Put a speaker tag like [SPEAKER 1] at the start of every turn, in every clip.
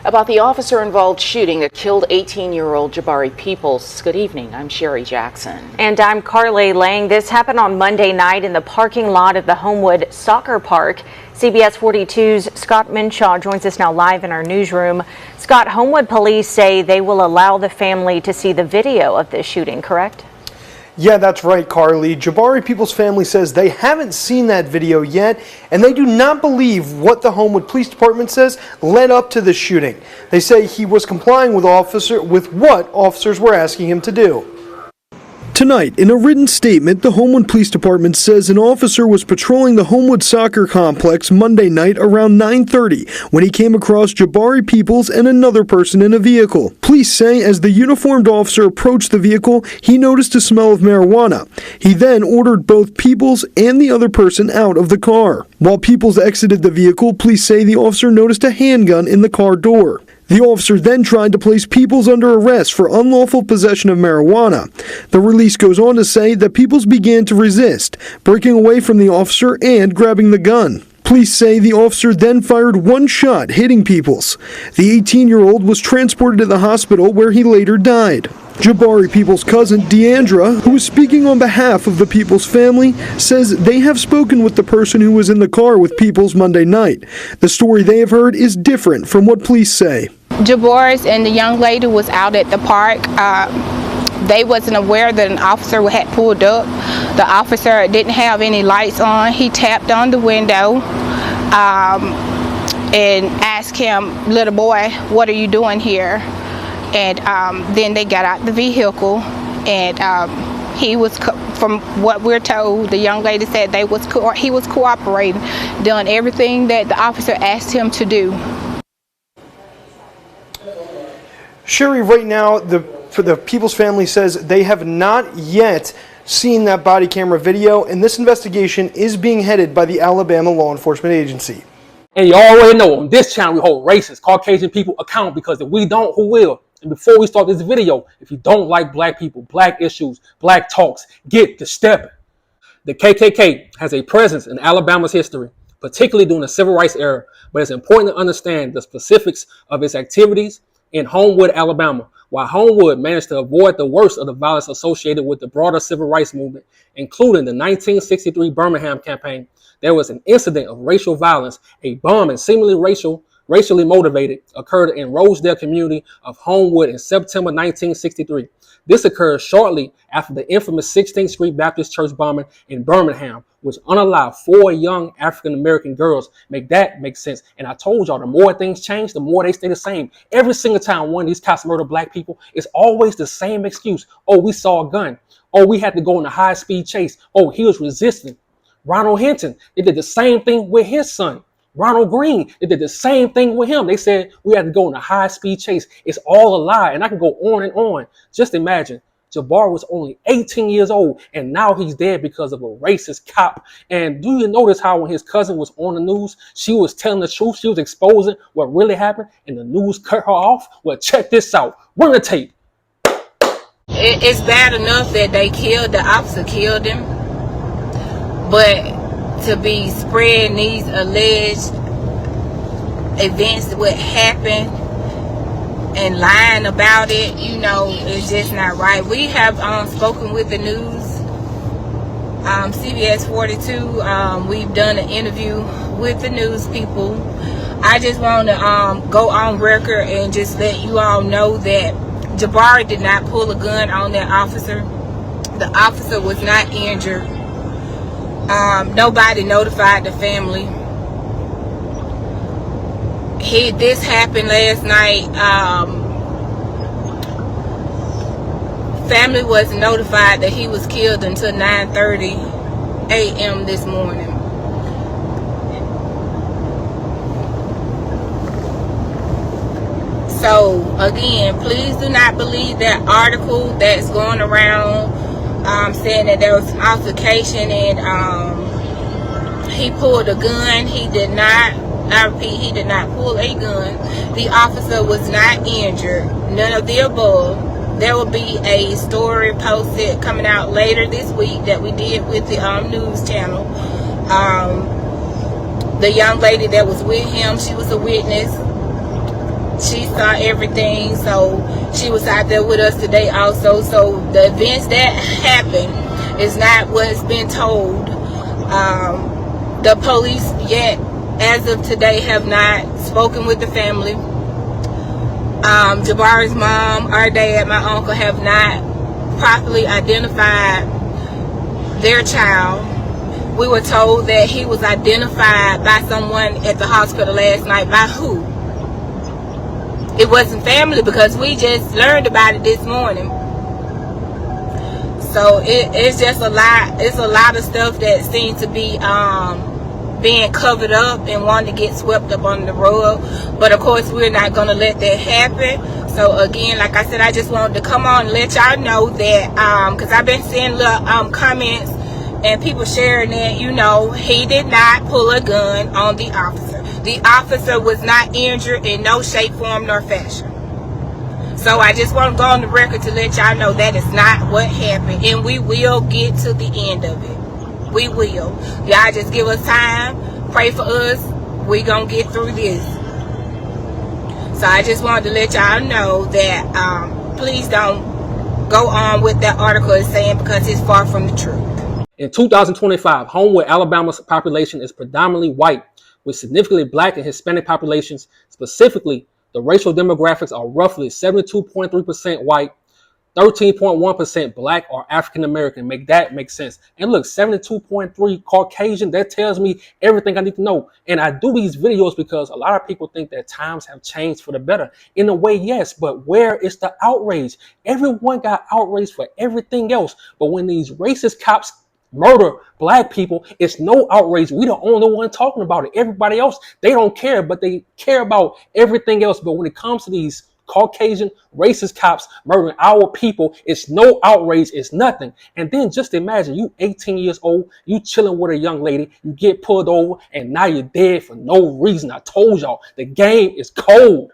[SPEAKER 1] About the officer-involved shooting that killed 18-year-old Jabari Peoples. Good evening. I'm Sherry Jackson.
[SPEAKER 2] And I'm Carly Lang. This happened on Monday night in the parking lot of the Homewood Soccer Park. CBS 42's Scott Minshaw joins us now live in our newsroom. Scott, Homewood police say they will allow the family to see the video of this shooting, correct?
[SPEAKER 3] Yeah, that's right, Carly. Jabari Peoples' family says they haven't seen that video yet, and they do not believe what the Homewood Police Department says led up to the shooting. They say he was complying with what officers were asking him to do. Tonight, in a written statement, the Homewood Police Department says an officer was patrolling the Homewood Soccer Complex Monday night around 9:30 when he came across Jabari Peoples and another person in a vehicle. Police say as the uniformed officer approached the vehicle, he noticed a smell of marijuana. He then ordered both Peoples and the other person out of the car. While Peoples exited the vehicle, police say the officer noticed a handgun in the car door. The officer then tried to place Peoples under arrest for unlawful possession of marijuana. The release goes on to say that Peoples began to resist, breaking away from the officer and grabbing the gun. Police say the officer then fired one shot, hitting Peoples. The 18-year-old was transported to the hospital where he later died. Jabari Peoples' cousin, Deandra, who is speaking on behalf of the Peoples family, says they have spoken with the person who was in the car with Peoples Monday night. The story they have heard is different from what police say.
[SPEAKER 4] Jabari and the young lady was out at the park. They wasn't aware that an officer had pulled up. The officer didn't have any lights on. He tapped on the window and asked him, "Little boy, what are you doing here?" And then they got out the vehicle, and he was, from what we're told, the young lady said he was cooperating, doing everything that the officer asked him to do.
[SPEAKER 3] Sherry, right now, for the Peoples family says they have not yet seen that body camera video, and this investigation is being headed by the Alabama Law Enforcement Agency.
[SPEAKER 5] And you already know, on this channel, we hold racist, Caucasian people accountable, because if we don't, who will? And before we start this video, if you don't like black people, black issues, black talks, get to stepping. The KKK has a presence in Alabama's history, particularly during the Civil Rights era, but it's important to understand the specifics of its activities in Homewood, Alabama. While Homewood managed to avoid the worst of the violence associated with the broader civil rights movement, including the 1963 Birmingham campaign, there was an incident of racial violence. A bombing, seemingly racially motivated, occurred in Rosedale community of Homewood in September 1963. This occurred shortly after the infamous 16th Street Baptist Church bombing in Birmingham, which unalived 4 young African-American girls. Make sense. And I told y'all, the more things change, the more they stay the same. Every single time one of these cops murder black people, it's always the same excuse. Oh, we saw a gun. Oh, we had to go on a high-speed chase. Oh, he was resisting. Ronald Hinton, they did the same thing with his son. Ronald Green, they did the same thing with him. They said we had to go on a high-speed chase. It's all a lie, and I can go on and on. Just imagine, Jabari was only 18 years old, and now he's dead because of a racist cop. And do you notice how when his cousin was on the news, she was telling the truth, she was exposing what really happened, and the news cut her off? Well, check this out. Run the tape.
[SPEAKER 4] It's bad enough that the officer killed him, but to be spreading these alleged events, what happened, and lying about it, it's just not right. We have spoken with the news, CBS 42. We've done an interview with the news people. I just want to go on record and just let you all know that Jabari did not pull a gun on that officer. The officer was not injured. Nobody notified the family. This happened last night. Family wasn't notified that he was killed until 9:30 a.m. this morning. So again, please do not believe that article that's going around saying that there was an altercation and he pulled a gun. He did not. I repeat, he did not pull a gun. The officer was not injured. None of the above. There will be a story posted coming out later this week that we did with the news channel. The young lady that was with him, she was a witness. She saw everything, so she was out there with us today also. So the events that happened is not what's been told. The police yet, as of today, have not spoken with the family. Jabari's mom, our dad, my uncle have not properly identified their child. We were told that he was identified by someone at the hospital last night. By who? It wasn't family, because we just learned about it this morning. So it's just a lot. It's a lot of stuff that seems to be being covered up and wanting to get swept up under the rug. But of course, we're not going to let that happen. So again, like I said, I just wanted to come on and let y'all know that, because I've been seeing little comments and people sharing that, you know, he did not pull a gun on the officer. The officer was not injured in no shape, form, nor fashion. So I just want to go on the record to let y'all know that is not what happened. And we will get to the end of it. We will. Y'all just give us time. Pray for us. We gonna get through this. So I just wanted to let y'all know that please don't go on with that article is saying, because it's far from the truth.
[SPEAKER 5] In 2025, Homewood, Alabama's population is predominantly white, with significantly black and Hispanic populations. Specifically, the racial demographics are roughly 72.3% white, 13.1% black or African American. Make that make sense. And look, 72.3 Caucasian, that tells me everything I need to know. And I do these videos because a lot of people think that times have changed for the better. In a way, yes, but where is the outrage? Everyone got outraged for everything else. But when these racist cops murder black people, it's no outrage. We the only one talking about it. Everybody else, they don't care, but they care about everything else. But when it comes to these Caucasian racist cops murdering our people, it's no outrage, it's nothing. And then just imagine you 18 years old, you chilling with a young lady, you get pulled over, and now you're dead for no reason. I told y'all, the game is cold.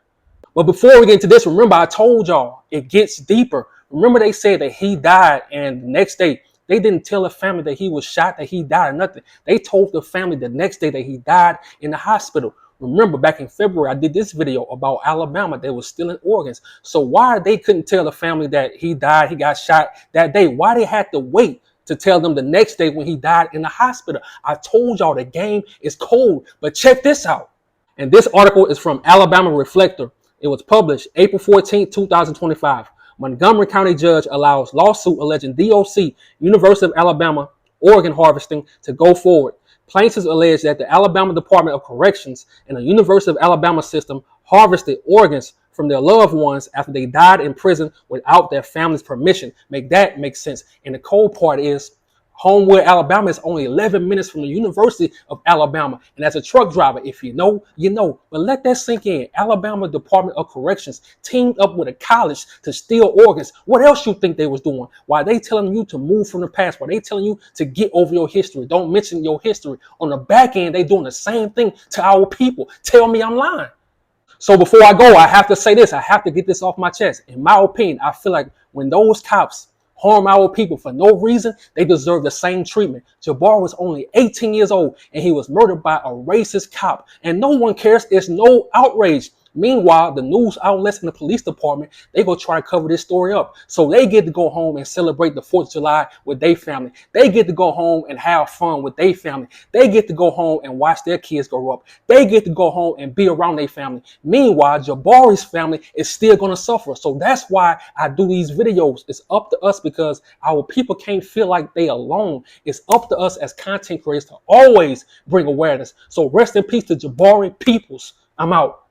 [SPEAKER 5] But before we get into this, remember I told y'all it gets deeper. Remember they said that he died, and the next day they didn't tell the family that he was shot, that he died, or nothing. They told the family the next day that he died in the hospital. Remember, back in February, I did this video about Alabama. They were stealing organs. So why they couldn't tell the family that he died, he got shot that day? Why they had to wait to tell them the next day when he died in the hospital? I told y'all the game is cold. But check this out. And this article is from Alabama Reflector. It was published April 14, 2025. Montgomery County judge allows lawsuit alleging DOC, University of Alabama, organ harvesting to go forward. Plaintiffs allege that the Alabama Department of Corrections and the University of Alabama system harvested organs from their loved ones after they died in prison without their family's permission. Make that make sense. And the cold part is, Homewood, Alabama is only 11 minutes from the University of Alabama. And as a truck driver, if you know, you know. But let that sink in. Alabama Department of Corrections teamed up with a college to steal organs. What else you think they was doing? Why they telling you to move from the past? Why they telling you to get over your history? Don't mention your history. On the back end, they doing the same thing to our people. Tell me I'm lying. So before I go, I have to say this. I have to get this off my chest. In my opinion, I feel like when those cops harm our people for no reason, they deserve the same treatment. Jabari was only 18 years old and he was murdered by a racist cop, and no one cares. There's no outrage. Meanwhile, the news outlets and the police department, they go try to cover this story up. So they get to go home and celebrate the 4th of July with their family. They get to go home and have fun with their family. They get to go home and watch their kids grow up. They get to go home and be around their family. Meanwhile, Jabari's family is still going to suffer. So that's why I do these videos. It's up to us because our people can't feel like they alone. It's up to us as content creators to always bring awareness. So rest in peace to Jabari Peoples. I'm out.